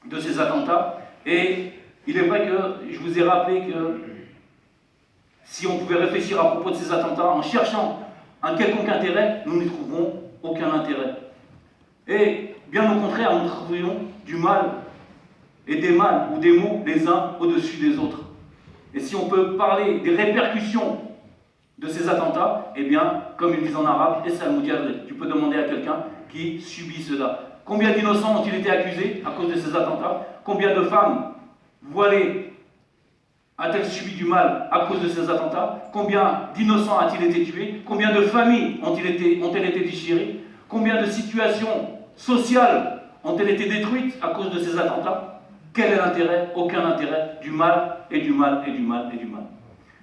de ces attentats. Et il est vrai que je vous ai rappelé que si on pouvait réfléchir à propos de ces attentats en cherchant un quelconque intérêt, nous n'y trouverons aucun intérêt. Et bien au contraire, nous trouverions du mal et des mal ou des maux les uns au-dessus des autres. Et si on peut parler des répercussions de ces attentats, eh bien, comme ils disent en arabe, tu peux demander à quelqu'un qui subit cela. Combien d'innocents ont-ils été accusés à cause de ces attentats? Combien de femmes voilées a-t-elle subi du mal à cause de ces attentats? Combien d'innocents a-t-il été tués? Combien de familles ont-elles été déchirées? Combien de situations sociales ont-elles été détruites à cause de ces attentats? Quel est l'intérêt? Aucun intérêt. Du mal et du mal et du mal et du mal.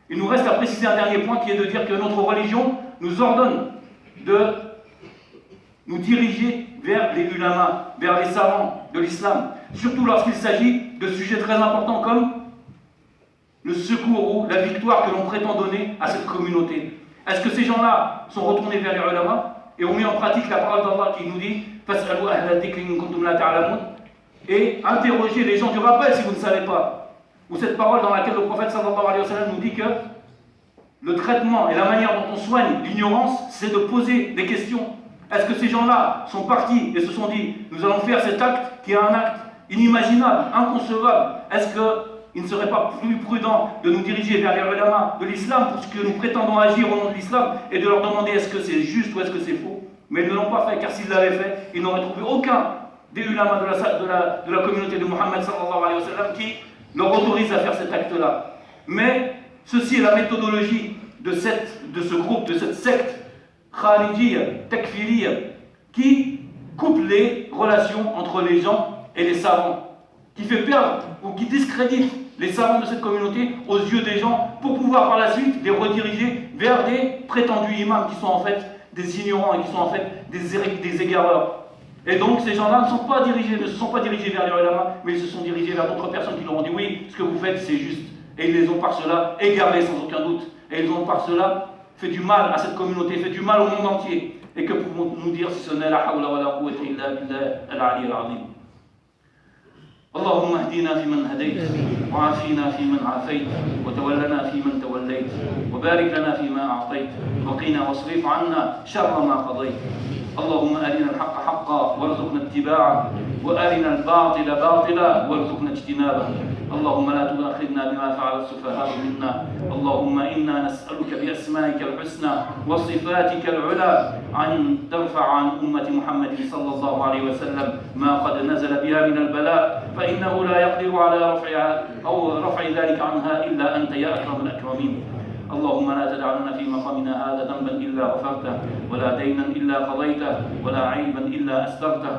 Il nous reste à préciser un dernier point qui est de dire que notre religion nous ordonne de nous diriger vers les ulamas, vers les savants de l'islam, surtout lorsqu'il s'agit de sujets très importants comme le secours ou la victoire que l'on prétend donner à cette communauté. Est-ce que ces gens-là sont retournés vers les ulamas et ont mis en pratique la parole d'Allah qui nous dit et interroger les gens du rappel si vous ne savez pas? Ou cette parole dans laquelle le prophète sallallahu alayhi wa sallam nous dit que le traitement et la manière dont on soigne l'ignorance, c'est de poser des questions. Est-ce que ces gens-là sont partis et se sont dit nous allons faire cet acte qui est un acte inimaginable, inconcevable? Est-ce qu'il ne serait pas plus prudent de nous diriger vers les ulamas de l'islam pour ce que nous prétendons agir au nom de l'islam et de leur demander est-ce que c'est juste ou est-ce que c'est faux? Mais ils ne l'ont pas fait, car s'ils l'avaient fait, ils n'auraient trouvé aucun des ulamas de la communauté de Muhammad sallallahu alayhi wa sallam qui leur autorise à faire cet acte-là. Mais ceci est la méthodologie de ce groupe, de cette secte Khalijiyya, Takfiriyya, qui coupe les relations entre les gens et les savants, qui fait perdre ou qui discrédite les savants de cette communauté aux yeux des gens pour pouvoir par la suite les rediriger vers des prétendus imams qui sont en fait des ignorants et qui sont en fait des égareurs. Et donc ces gens-là ne se sont pas dirigés vers les ulamas, mais ils se sont dirigés vers d'autres personnes qui leur ont dit oui, ce que vous faites c'est juste. Et ils les ont par cela égarés sans aucun doute. Et ils ont par cela fait du mal à cette communauté, fait du mal au monde entier. Et que pouvons-nous dire si ce n'est la hawla wa la quwwata illa billah al-ali al-azim? اللهم اهدنا فيمن هديت وعافنا فيمن عافيت وتولنا فيمن توليت وبارك لنا فيما أعطيت وقنا واصرف عنا شر ما قضيت اللهم أرنا الحق حقا وارزقنا اتباعه وأرنا الباطل باطلا وارزقنا اجتنابه اللهم لا تؤاخذنا بما فعل السفهاء منا اللهم إنا نسألك بأسمائك الحسنى وصفاتك العلى أن ترفع عن أمة محمد صلى الله عليه وسلم ما قد نزل بها من البلاء فإنه لا يقدر على رفعها أو رفع ذلك عنها إلا أنت يا أكرم الأكرمين اللهم لا تدع لنا في مقامنا هذا ذنبا إلا غفرته ولا دينا إلا قضيته ولا عيبا إلا أسترته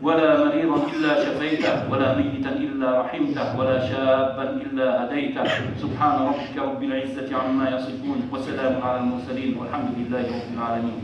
ولا مريضا إلا شفيته ولا ميتا إلا رحمته ولا شابا إلا هديته سبحان ربك رب العزة عما يصفون وسلام على المرسلين والحمد لله رب العالمين.